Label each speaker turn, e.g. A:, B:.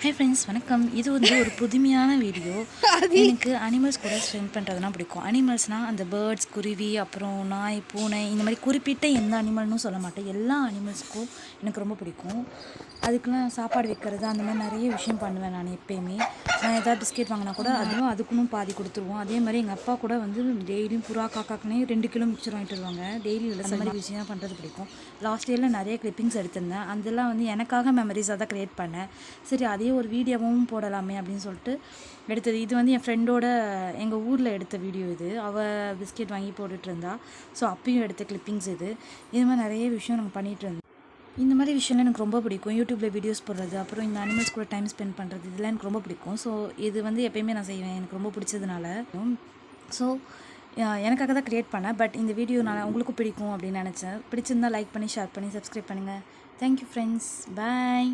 A: Hi friends, வணக்கம். இது வந்து ஒரு புதுமையான வீடியோ. எனக்கு அனிமல்ஸ் கூட ஸ்பெண்ட் பண்ணுறதுனா பிடிக்கும். அனிமல்ஸ்னால் அந்த பேர்ட்ஸ், குருவி, அப்புறம் நாய், பூனை, இந்த மாதிரி குறிப்பிட்ட எந்த அனிமல்னு சொல்ல மாட்டேன். எல்லா அனிமல்ஸுக்கும் எனக்கு ரொம்ப பிடிக்கும். அதுக்கெலாம் சாப்பாடு வைக்கிறது, அந்த மாதிரி நிறைய விஷயம் பண்ணுவேன் நான் எப்போயுமே. நான் எதாவது பிஸ்கெட் வாங்கினா கூட அதுக்குன்னு பாதி கொடுத்துருவோம். அதே மாதிரி எங்கள் அப்பா கூட வந்து டெய்லியும் புறா காக்காக்குனே 2 கிலோ மிக்சர் வாங்கிட்டு வருவாங்க. டெய்லி அந்த மாதிரி விஷயம் பண்ணுறது பிடிக்கும். லாஸ்ட் இயரில் நிறைய கிளிப்பிங்ஸ் எடுத்திருந்தேன். அதெல்லாம் வந்து எனக்காக மெமரிஸாக தான் க்ரியேட் பண்ணேன். சரி, அதே ஒரு வீடியோவும் போடலாமே அப்படின்னு சொல்லிட்டு எடுத்தது. இது வந்து என் ஃப்ரெண்டோட எங்கள் ஊரில் எடுத்த வீடியோ இது. அவள் பிஸ்கெட் வாங்கி போட்டுட்டு இருந்தா. ஸோ அப்பயும் எடுத்த கிளிப்பிங்ஸ் இது. இது மாதிரி நிறைய விஷயம் நாங்கள் பண்ணிகிட்டு இருந்தோம். இந்த மாதிரி விஷயம்லாம் எனக்கு ரொம்ப பிடிக்கும். யூடியூப்பில் வீடியோஸ் போடுறது, அப்புறம் இந்த அனிமல்ஸ் கூட டைம் ஸ்பெண்ட் பண்ணுறது, இதெல்லாம் எனக்கு ரொம்ப பிடிக்கும். ஸோ இது வந்து எப்போயுமே நான் செய்வேன், எனக்கு ரொம்ப பிடிச்சதுனால. ஸோ எனக்காக தான் க்ரியேட் பண்ணேன். பட் இந்த வீடியோ நான் உங்களுக்கும் பிடிக்கும் அப்படின்னு நினச்சேன். பிடிச்சிருந்தால் லைக் பண்ணி, ஷேர் பண்ணி, சப்ஸ்கிரைப் பண்ணுங்கள். Thank you friends. பாய்.